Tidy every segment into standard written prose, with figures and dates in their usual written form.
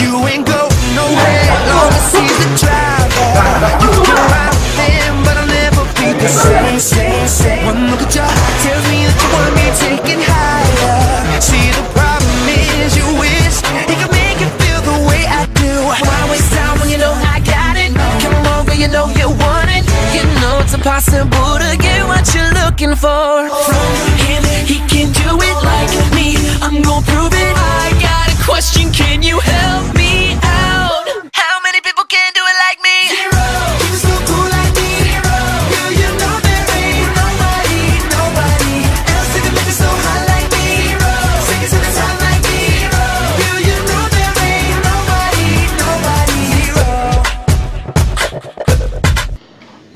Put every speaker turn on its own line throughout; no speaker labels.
You ain't going nowhere, long as he's the driver. You can ride with him, but I'll never be the same. One look at you tells me that you want me taking higher. See, the problem is you wish he could make you feel the way I do. Why waste time when you know I got it? Come on, girl, you know you want it. You know it's impossible to get what you're looking for from him. He can do it like me, I'm gonna prove it. I got a question, can you help me out? How many people can do it like me? Zero. You're so cool like me. Zero. Girl, you know there ain't nobody else that can make it so hot like me. Zero. Take it to the top like me. Zero. Girl, you know there ain't nobody. Zero.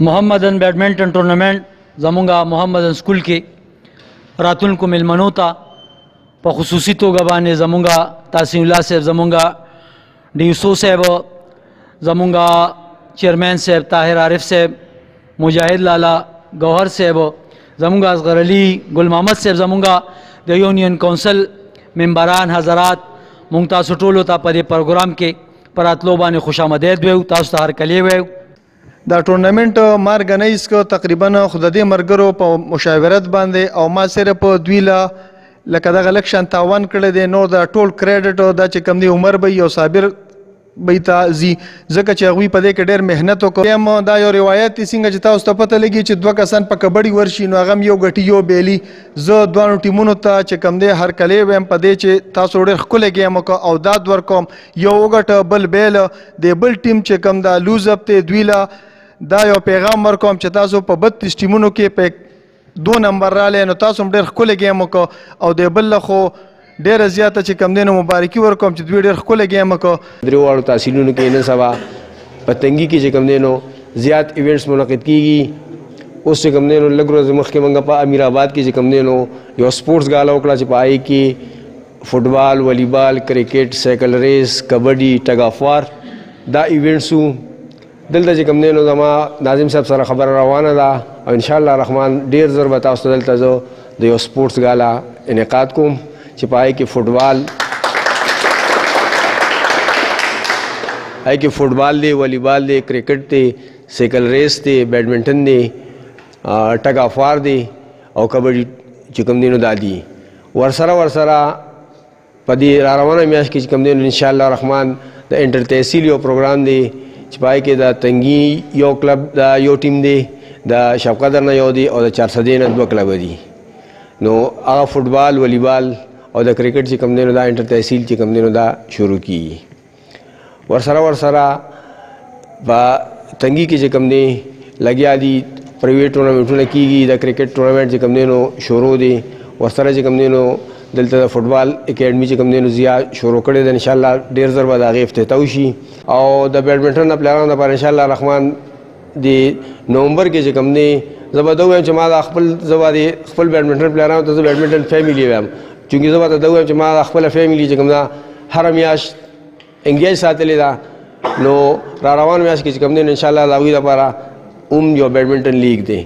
محمدن بیڈمنٹن ٹورنمنٹ زمونږه محمدن سکول کې راتلونکو میلمنو ته په خصوصي توګه باندې زمونږه تحسین الله صاحب، زمونږه ډي یوسف صاحب، زمونږه چیئرمین صاحب طاهر عارف صاحب، مجاهد لالا گوهر صاحب، زمونږه اصغر علي ګل محمد صاحب، زمونږه د یونین کونسل ممبران حضرات، مونږ تاسو ټولو ته په دې پروګرام کې په راتلو باندې خوش آمدید ویو، تاسو ته هرکلی ویو.
دا ټورنمنټ ما ارګنایز کو تقریبا خو د دې مرګرو په مشاورت باندې او ما صرف دوی له لکه دغه لکشن تاوان کړی دی، نور د ټول کریډټ دا چې کوم دی عمر به یو صابر به ته ځي، ځکه چې هغوی په دې کې ډېر محنت وکړ. دا یو روایت دی څنګه چې تاسو ته پته لګي چې دوه کسان په کبډي ورشي نو هغه هم یو ګټي یو بیلي. زه دواړو ټیمونو ته چې کوم دی هرکلی ویم په دې چې تاسو ډېر ښکلی ګیم وکړه او داد ورکوم، یو وګټه بل بیل. د بل ټیم چې کوم دا لوزپ دی دوی له دا یو پیغام ورکوم چې تاسو په 32 ټیمونو کې په 2 نمبر رالی نو تاسو هم ډېر ښکلی ګیم وکړه او د بل له خو ډېره زیاته چې کوم دی نو مبارکي ورکوم چې دوی ډېر ښکلی ګیم وکړه.
درې واړو تحصیلونو کې نن سبا په تنګي کې چې کوم دی نو زیات ایونټس منعقد کېږي. اوس چې کوم دی نو لږ ورځې مخکې موږ په امیر آباد کې چې کوم دی نو یو سپورټس ګالا وکړه چې په هغې کې فټبال، والیبال، کرکټ، سایکل ریس، کبډي، ټګ اف وار دا ایونټس وو. دلته چې کوم دی نو زما ناظم صاحب سره خبره روانه ده او انشاءالله رحمان ډېر زر به تاسو ته دلته زه د یو سپورټس ګالا انعقاد کوم چې په هغې کې فټبال دی، والیبال دی، کرکټ دی، سایکل ریس دی، بیډمنټن دی، ټګ اف وار دی او کبډي چې کوم دی نو دا دي. ورسره په دې را روانه میاشت کې چې کوم دی نو انشاءالله رحمان د انټر تحصیل یو پروګرام دی چې په هغې کې د تنګي یو کلب دا یو ټیم دی، د شفقدر نه یو دی او د 400 نه 2 کلبه دي. نو هغه فټبال، والیبال او د کرکټ چې کوم دی نو دا انټر تحصیل چې کوم دی نو دا شروع کیږي. ورسره په تنګي کې چې کوم دی لګیا دي پرایویټ ټورنمنټونه کیږي، د کرکټ ټورنمنټ چې کوم دی نو شروع دی. ورسره چې کوم دی نو دلته د فټبال اکیډمي چې کوم دی نو زیات شروع کړې ده، انشاءالله ډېر زر به د هغې افتتاح وشي. او د بیډمنټن د پلیرانو لپاره انشاءالله رحمان د نومبر کې چې کوم دی زه به ده ووایم چې ما د خپل بیډمنټن پلیرانو ته زه بیډمنټن فیملي وایم، چونکې زه به ته ده ووایم چې ما د خپله فیملي چې کوم ده هره میاشت انګیج ساتلې ده. نو را روان میاشت کې چې کوم دی نو انشاءالله د هغوی لپاره هم یو بیډمنټن لیګ دی.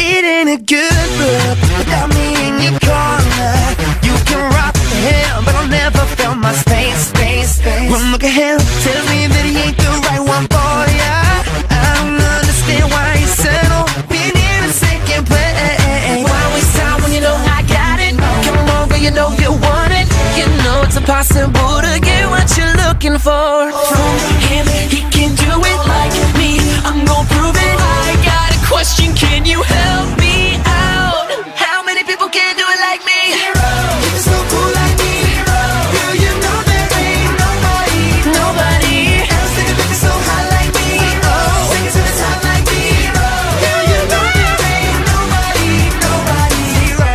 It ain't a good look without me in your corner. You can rock the hell, but I'll never feel my space. One look ahead tells me that he ain't the right one for ya. I don't understand why you settle being in a second place. Why waste time when you know I got it? Come on, girl, you know you want it. You know it's impossible to get what you're looking for from him. He can do it like me, I'm gonna prove it. I got a question, can you help me out? How many people can do it like me? Zero. You're so cool like me. Zero. Girl, you know there ain't nobody else that can make it so hot like me. Zero. Take it to the top like me. Zero. Girl, you know there ain't nobody. Zero.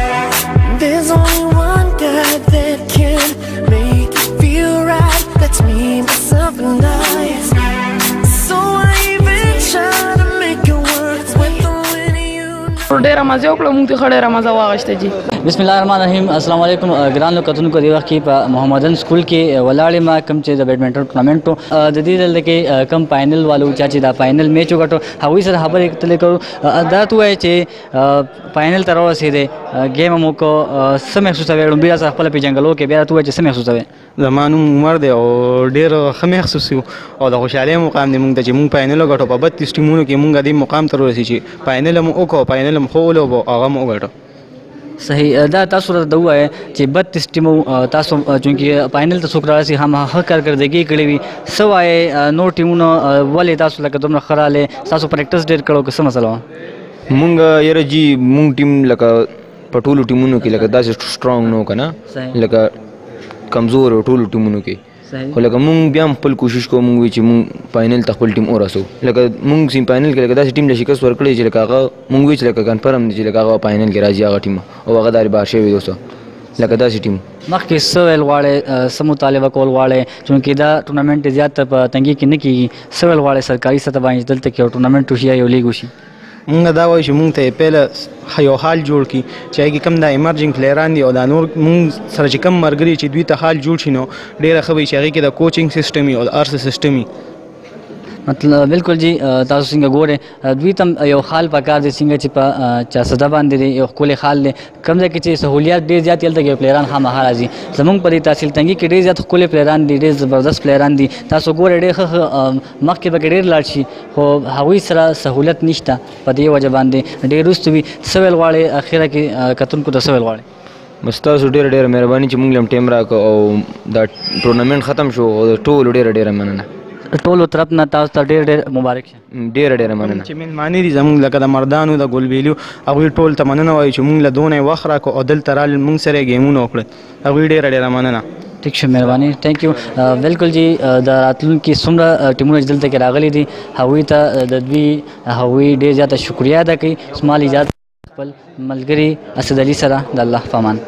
There's only one guy that can make you feel right. That's me, myself and I. So I even try to make it work with the winning you.
ډېره مزه وکړه، موږ ته ښه ډېره مزه واخیسته جي. بسم الله الرحمن الرحیم. السلام علیکم ګرانو کتونکو. د وخت کې په محمدن سکول کې ولاړې ما کوم چې د بیډمنټن ټورنمنټ د دې دلته کې کم فائنل والو چې دا فائنل میچ وکړو هغوی سره خبرې اترې کوو. دا ته وایي چې فائنل ته راورسېدې ګیم مو کو څه محسوسوې لومړي سره خپله پېژنګلو کې بیا ته وایي چې څه محسوسوې؟
زما نوم عمر دی او ډېر ښه محسوس یو او د خوشحالۍ مقام دی مونږ ته چې مونږ فائنل وګټو. په 32 ټیمونو کې مونږ دې مقام ته ورسېږو چې فائنل هم وکړو، فائنل هم ښه ولوبو، هغه هم وګټو.
صحیح. دا تاسو راته ووایه چې 32 ټیمو تاسو چونکې فائنل ته څوک رارسي هم ښه کارکردګي کړې وي، څه وایې نور ټیمونو ولې تاسو لکه دومره ښه راغلې؟ تاسو پریکټس ډېر کړو که څه مسله وه؟
مونږ یاره جي مونږ ټیم لکه په ټولو ټیمونو کې لکه داسې سټرانګ نه و که نه، لکه کمزور و ټولو ټیمونو کې، خو لکه مونږ بیا هم خپل کوشش کوو. مونږ وایو چې مونږ فائنل ته خپل ټیم ورسو. لکه مونږ سیم فائنل کې لکه داسې ټیم له شکست ورکړی چې لکه هغه مونږ وایو چې لکه کنفرم دی چې لکه هغه فائنل کې راځي هغه ټیم او هغه داري بار شوی دوسته لکه داسې ټیم.
مخکې څه ویل غواړې، څه مطالبه کول غواړې؟ چونکې دا ټورنمنټ زیات په تنګي کې نه کېږي، څه ویل غواړې سرکاري سطح باندې دلته کې یو ټورنمنټ وشي یا یو لیګ وشي؟
مونږ دا وایو چې مونږ ته پهله یو حال جوړ کړي چې هغې کې کم دا ایمرجنګ پلیران دي او دا نور مونږ سره چې کم ملګري چې دوی ته حال جوړ شي نو ډېره ښه وي چې هغې کې د کوچنګ سیسټم وي او د هر څه سیسټم وي.
مطلب بالکل جی تاسو څنګه ګورئ دوی ته یو خال پکار دی څنګه چې په چاسده باندې دی یو ښکلی خال دی کوم ځای کې چې سهولیات ډېر زیات هلته کې پلیران خامخا راځي. زموږ په دې تحصیل تنګي کې ډېر زیات ښکلي پلیران دي، ډېر زبردست پلیران دي. تاسو ګورئ ډېر ښه مخکې پکې ډېر لاړ شي خو هغوی سره سهولت نشته په دې وجه باندې ډېر وروسته وي. څه ویل غواړئ اخره کې کتونکو ته څه ویل غواړئ؟
بس تاسو ډېره مهرباني چې مونږ له هم ټیم راکړو او دا ټورنمنټ ختم شو او د ټولو ډېره مننه.
ټولو طرف نه تاسو ته ډېر مبارک شه.
ډېره مننه.
چې مېلمانه دي زموږ لکه د مردانو د ګلبېلیو هغوی ټول ته مننه وایو چې مونږ له دونه وخت راکړو او دلته رال مونږ سره ګیمونه وکړل. هغوی ډېره مننه.
ټیک شه، مهرباني، تھینک یو. بالکل جی د راتلونکي څومره ټیمونه چې دلته کې راغلي دي هغوی ته د دوی هغوی ډېر زیاته شکریه ادا کوي. اسمال اجازه خپل ملګري اسد علي سره د الله په امان.